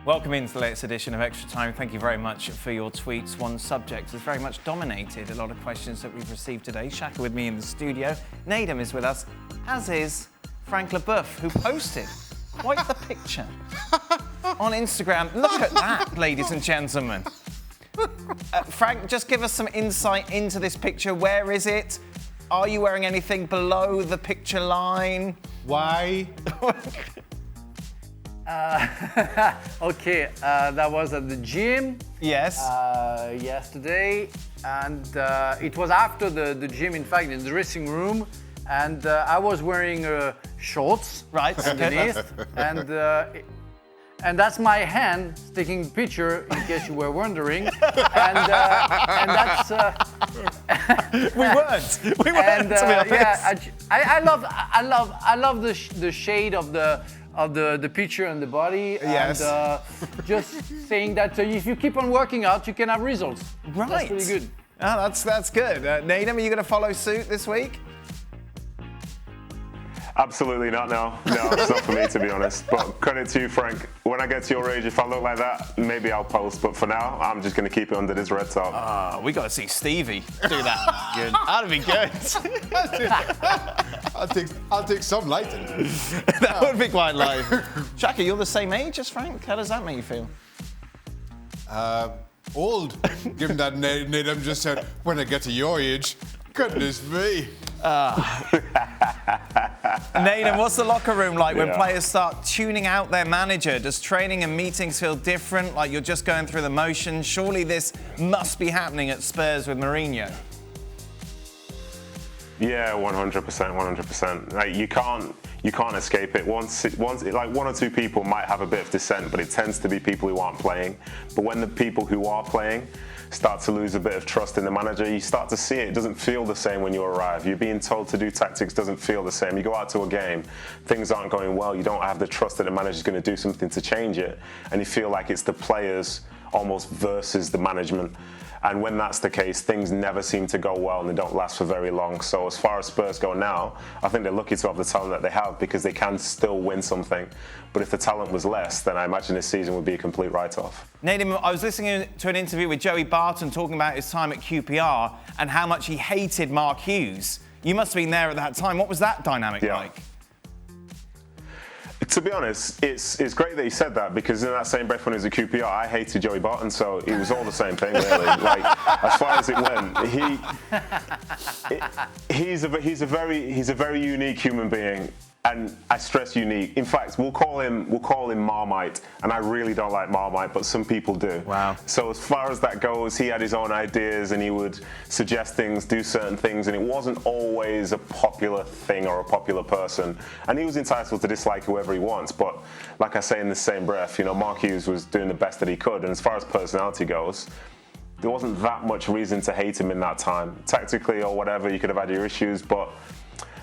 Welcome into the latest edition of Extra Time. Thank you very much for your tweets. One subject has very much dominated a lot of questions that we've received today. Shaka with me in the studio. Nedum is with us, as is Frank Leboeuf, who posted quite the picture on Instagram. Look at that, ladies and gentlemen. Frank, just give us some insight into this picture. Where is it? Are you wearing anything below the picture line? Why? Okay, that was at the gym. Yes. Yesterday, and it was after the gym, in fact, in the dressing room, and I was wearing shorts underneath, and that's my hand taking picture, in case you were wondering, and that's. We weren't, to be honest. Yeah, I love the shade of the picture and the body. Yes. And just saying that if you keep on working out, you can have results. Right. That's pretty good. Oh, that's good. Nedum, are you going to follow suit this week? Absolutely not, no. No, it's not for me, to be honest. But credit to you, Frank. When I get to your age, if I look like that, maybe I'll post. But for now, I'm just going to keep it under this red top. We got to see Stevie do that. Good. That'd be good. I'll take some lighting. That would be quite light. Shaka, you're the same age as Frank. How does that make you feel? Old, given that Nedum just said, when I get to your age, goodness me. Nedum, what's the locker room like when players start tuning out their manager? Does training and meetings feel different, like you're just going through the motions? Surely this must be happening at Spurs with Mourinho. Yeah, 100%, 100%. Like, you can't escape it. Once, like one or two people might have a bit of dissent, but it tends to be people who aren't playing. But when the people who are playing start to lose a bit of trust in the manager, you start to see it. It doesn't feel the same when you arrive. You're being told to do tactics, doesn't feel the same. You go out to a game, things aren't going well. You don't have the trust that the manager's going to do something to change it, and you feel like it's the players almost versus the management. And when that's the case, things never seem to go well and they don't last for very long. So as far as Spurs go now, I think they're lucky to have the talent that they have because they can still win something. But if the talent was less, then I imagine this season would be a complete write-off. Nedum, I was listening to an interview with Joey Barton talking about his time at QPR and how much he hated Mark Hughes. You must have been there at that time. What was that dynamic like? To be honest, it's great that he said that because in that same breath when he was at QPR, I hated Joey Barton, so it was all the same thing, really. Like, as far as it went, he's a very unique human being, and I stress unique. In fact, we'll call him Marmite, and I really don't like Marmite, but some people do. Wow. So as far as that goes, he had his own ideas, and he would suggest things, do certain things, and it wasn't always a popular thing or a popular person. And he was entitled to dislike whoever he wants, but like I say in the same breath, Mark Hughes was doing the best that he could, and as far as personality goes, there wasn't that much reason to hate him in that time. Tactically or whatever, you could have had your issues, but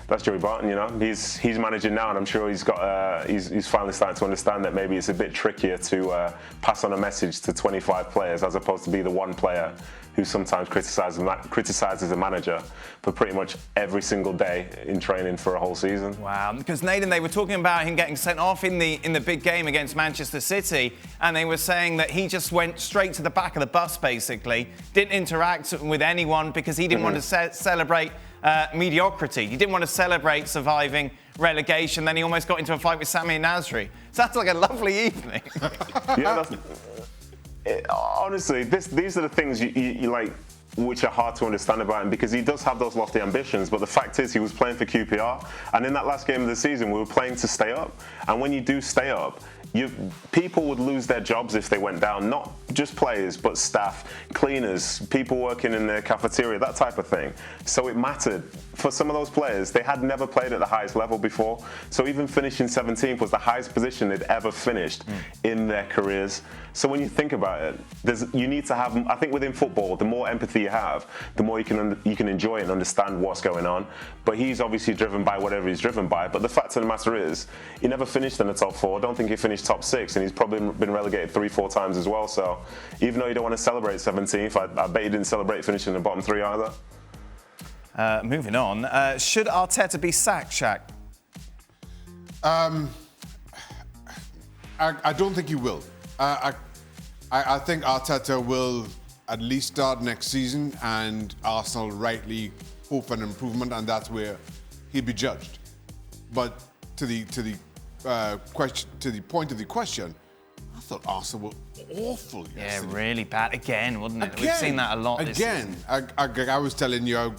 that's Joey Barton, He's managing now, and I'm sure he's got he's finally starting to understand that maybe it's a bit trickier to pass on a message to 25 players as opposed to be the one player who sometimes criticizes a manager for pretty much every single day in training for a whole season. Wow, because Nedum, they were talking about him getting sent off in the big game against Manchester City, and they were saying that he just went straight to the back of the bus, basically, didn't interact with anyone because he didn't want to celebrate mediocrity. He didn't want to celebrate surviving relegation. Then he almost got into a fight with Sami Nasri. Sounds like a lovely evening. Yeah, honestly, these are the things you like, which are hard to understand about him because he does have those lofty ambitions. But the fact is, he was playing for QPR, and in that last game of the season, we were playing to stay up. And when you do stay up, people would lose their jobs if they went down. Not just players, but staff, cleaners, people working in the cafeteria, that type of thing. So it mattered. For some of those players, they had never played at the highest level before. So even finishing 17th was the highest position they'd ever finished in their careers. So when you think about it, you need to have, I think within football, the more empathy you have, the more you can enjoy it and understand what's going on. But he's obviously driven by whatever he's driven by. But the fact of the matter is, he never finished in the top four. I don't think he finished top six, and he's probably been relegated 3-4 times as well. So even though you don't want to celebrate 17th, I bet you didn't celebrate finishing in the bottom three either. Moving on, should Arteta be sacked, Shaq? I don't think he will. I think Arteta will at least start next season, and Arsenal rightly hope for an improvement, and that's where he'll be judged. But to the point of the question, I thought Arsenal were awful yesterday. Yeah, really bad again, wasn't it? We've seen that a lot this season. I was telling you, a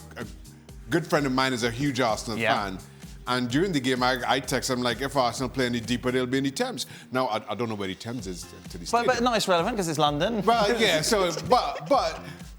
good friend of mine is a huge Arsenal fan. And during the game, I text him, like, if Arsenal play any deeper, they'll be in the Thames. Now, I don't know where the Thames is to the stadium. But not as relevant because it's London. Well, yeah, so, but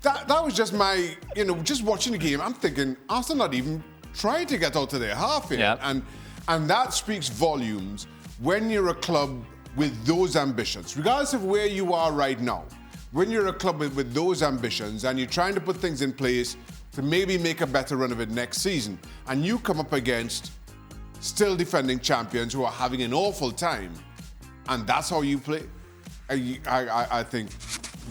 that was just my, just watching the game, I'm thinking, Arsenal not even trying to get out to their half here. Yeah. And that speaks volumes when you're a club with those ambitions, regardless of where you are right now. When you're a club with those ambitions and you're trying to put things in place to maybe make a better run of it next season, and you come up against still defending champions who are having an awful time, and that's how you play, I think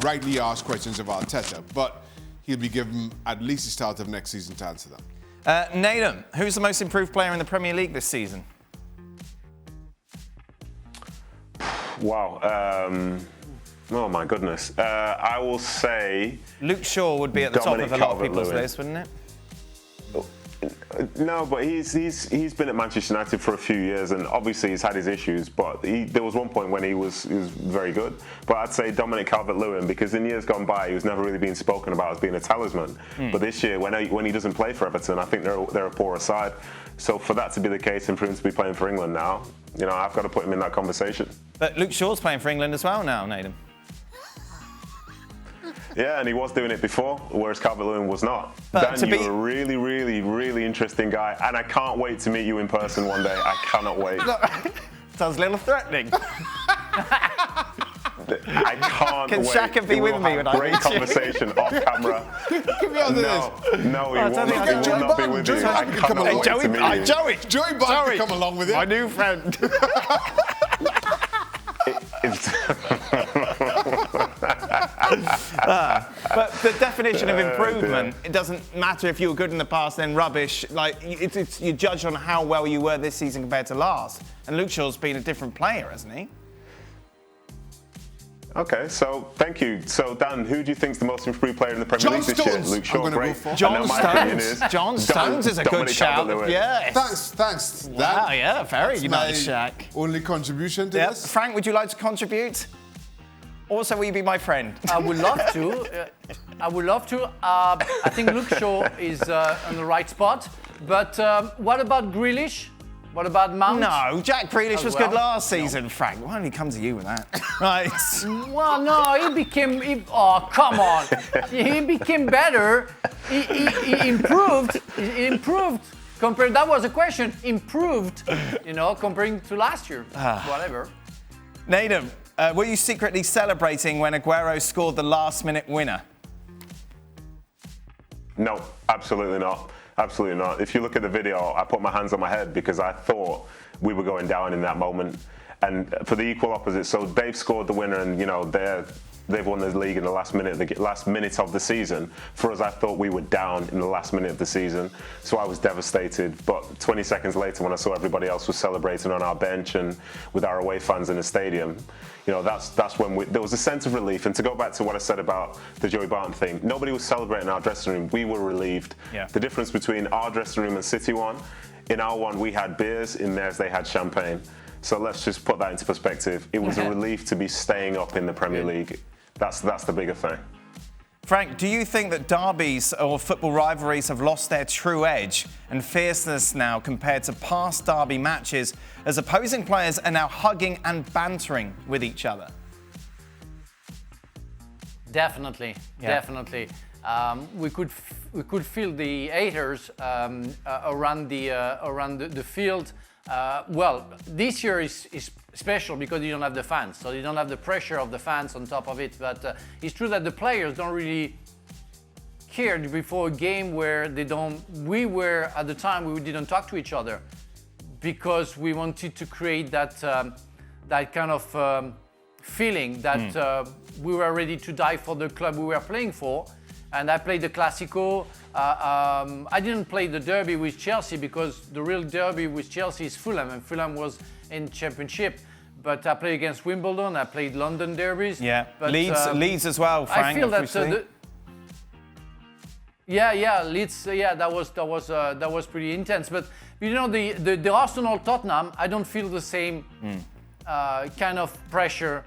rightly ask questions of Arteta, but he'll be given at least the start of next season to answer them. Nedum, who's the most improved player in the Premier League this season? Wow. Oh my goodness. I will say Luke Shaw would be at the Dominic top of a lot of people's Calvert-Lewin. list, wouldn't it? No, but he's been at Manchester United for a few years, and obviously he's had his issues. But there was one point when he was very good. But I'd say Dominic Calvert-Lewin, because in years gone by he was never really being spoken about as being a talisman. But this year, when he doesn't play for Everton, I think they're a poorer side. So for that to be the case, and for him to be playing for England now, I've got to put him in that conversation. But Luke Shaw's playing for England as well now, Nedum. Yeah, and he was doing it before, whereas Calvert-Lewin was not. But Dan, you're a really, really, really interesting guy, and I can't wait to meet you in person one day. I cannot wait. Sounds a little threatening. I can't Can wait. Shaka be with me when I great meet you? conversation off camera. Give me all this. No, he will don't think I not, can. he will not be with you. I cannot wait to meet you. Joey Barton come along with it. My new friend. But the definition of improvement, it doesn't matter if you were good in the past, then rubbish. Like, you judge on how well you were this season compared to last. And Luke Shaw's been a different player, hasn't he? Okay, so thank you. So Dan, who do you think's the most improved player in the Premier League this year? Luke Shaw, great. John Stones. John Stones is a good shout. Yes. Thanks. Wow, yeah, very nice, Shaq. Only contribution to this. Frank, would you like to contribute? Also, will you be my friend? I would love to. I think Luke Shaw is on the right spot. But what about Grealish? What about Mount? No, Jack Grealish was well. good last season, Frank. Why don't he come to you with that? Right. Well, no, he became. Oh, come on. He became better. He improved. He improved. Compared. That was a question. Improved. Comparing to last year. Whatever. Nedum, were you secretly celebrating when Aguero scored the last-minute winner? No, absolutely not. Absolutely not. If you look at the video, I put my hands on my head because I thought we were going down in that moment. And for the equal opposite, so they've scored the winner, and they've won the league in the last minute of the season. For us, I thought we were down in the last minute of the season, so I was devastated. But 20 seconds later, when I saw everybody else was celebrating on our bench and with our away fans in the stadium, that's when there was a sense of relief. And to go back to what I said about the Joey Barton thing, nobody was celebrating our dressing room. We were relieved. Yeah. The difference between our dressing room and City one, in our one we had beers, in theirs they had champagne. So let's just put that into perspective. It was a relief to be staying up in the Premier League. That's the bigger thing. Frank, do you think that derbies or football rivalries have lost their true edge and fierceness now compared to past derby matches, as opposing players are now hugging and bantering with each other? Definitely. We could feel the haters around the field. Well, this year is special because you don't have the fans, so you don't have the pressure of the fans on top of it. But it's true that the players don't really care before a game where they don't. We were at the time we didn't talk to each other because we wanted to create that kind of feeling that we were ready to die for the club we were playing for. And I played the Classico. I didn't play the derby with Chelsea because the real derby with Chelsea is Fulham, and Fulham was in Championship. but I played against Wimbledon. I played London derbies. Yeah, but, Leeds as well, Frank. I feel that. Leeds. That was pretty intense. But you know, the Arsenal Tottenham, I don't feel the same kind of pressure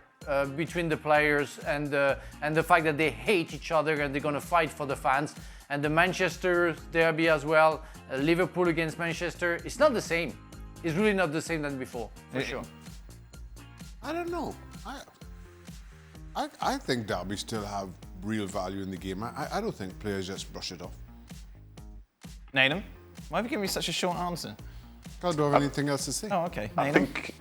between the players and the fact that they hate each other and they're going to fight for the fans. And the Manchester derby as well, Liverpool against Manchester. It's not the same. It's really not the same than before, for sure. I don't know. I think derbies still have real value in the game. I don't think players just brush it off. Nedum, why have you given me such a short answer? I don't have anything else to say. Oh, okay. I think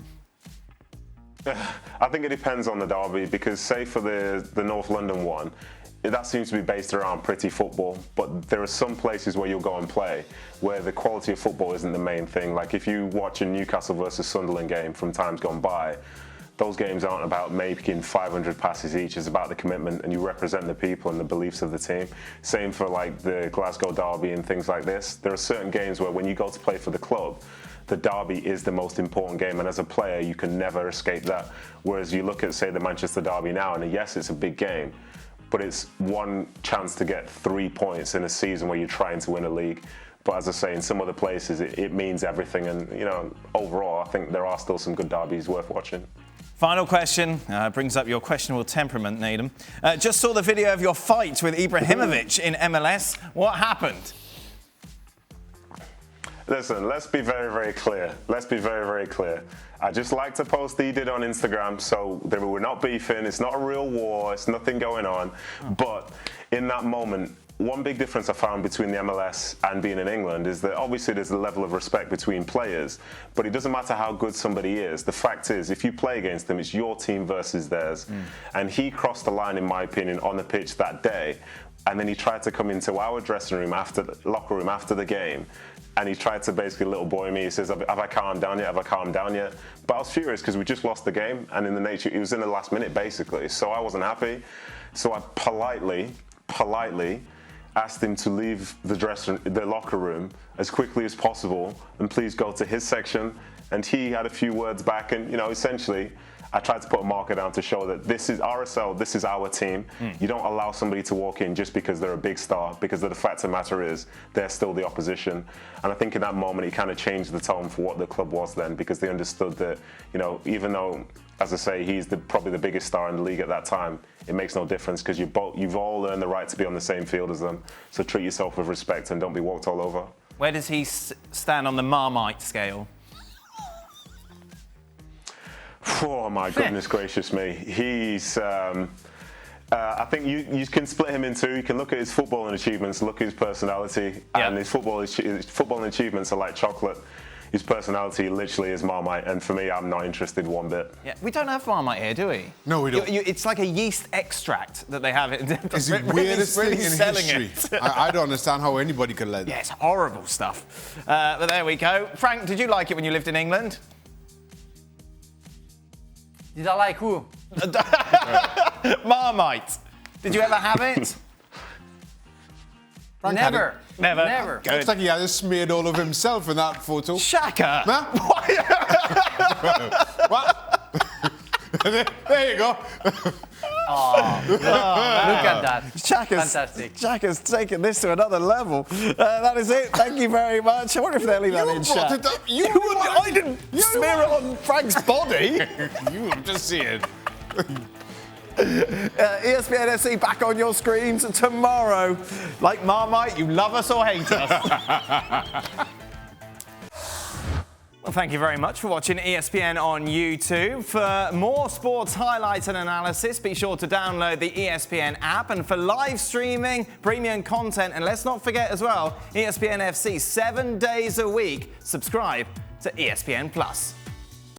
it depends on the derby, because say for the North London one, that seems to be based around pretty football, but there are some places where you'll go and play where the quality of football isn't the main thing. Like if you watch a Newcastle versus Sunderland game from times gone by, those games aren't about making 500 passes each. It's about the commitment, and you represent the people and the beliefs of the team. Same for like the Glasgow derby and things like this. There are certain games where when you go to play for the club, the derby is the most important game, and as a player you can never escape that. Whereas you look at, say, the Manchester derby now, and yes, it's a big game, but it's one chance to get 3 points in a season where you're trying to win a league. But as I say, in some other places it means everything, and you know, overall I think there are still some good derbies worth watching. Final question, brings up your questionable temperament, Nedum. Just saw the video of your fight with Ibrahimovic in MLS. What happened? Listen, let's be very, very clear. Let's be very, very clear. I just liked a post he did on Instagram, so we're not beefing. It's not a real war. It's nothing going on. But in that moment, one big difference I found between the MLS and being in England is that obviously there's a level of respect between players, but it doesn't matter how good somebody is. The fact is, if you play against them, it's your team versus theirs. And he crossed the line, in my opinion, on the pitch that day. And then he tried to come into our dressing room locker room after the game. And he tried to basically little boy me. He says, have I calmed down yet? Have I calmed down yet? But I was furious because we just lost the game. And in the nature, it was in the last minute, basically. So I wasn't happy. So I politely asked him to leave the locker room as quickly as possible and please go to his section. And he had a few words back. And, you know, essentially, I tried to put a marker down to show that this is RSL, this is our team. You don't allow somebody to walk in just because they're a big star, because the fact of the matter is they're still the opposition. And I think in that moment, it kind of changed the tone for what the club was then, because they understood that, you know, even though, as I say, he's probably the biggest star in the league at that time, it makes no difference because you've all earned the right to be on the same field as them. So treat yourself with respect and don't be walked all over. Where does he stand on the Marmite scale? Oh my goodness gracious me. He's, I think you can split him in two. You can look at his footballing achievements, look at his personality, and his footballing achievements are like chocolate. His personality literally is Marmite, and for me, I'm not interested one bit. Yeah, we don't have Marmite here, do we? No, we don't. It's like a yeast extract that they have. It's the weirdest thing in history. I don't understand how anybody could let that. Yeah, it's horrible stuff. But there we go. Frank, did you like it when you lived in England? Did I like who? Marmite. Did you ever have it? Frank Never. Never. Good. Looks like he had it smeared all over himself in that photo. Shaka. Huh? What? There you go. Look at that. Fantastic. Shaka's taken this to another level. That is it. Thank you very much. I wonder if they'll leave that in chat. I didn't smear it on Frank's body. You were just seeing. ESPN FC back on your screens tomorrow. Like Marmite, you love us or hate us. Well, thank you very much for watching ESPN on YouTube. For more sports highlights and analysis, be sure to download the ESPN app. And for live streaming, premium content, and let's not forget as well, ESPN FC 7 days a week. Subscribe to ESPN Plus.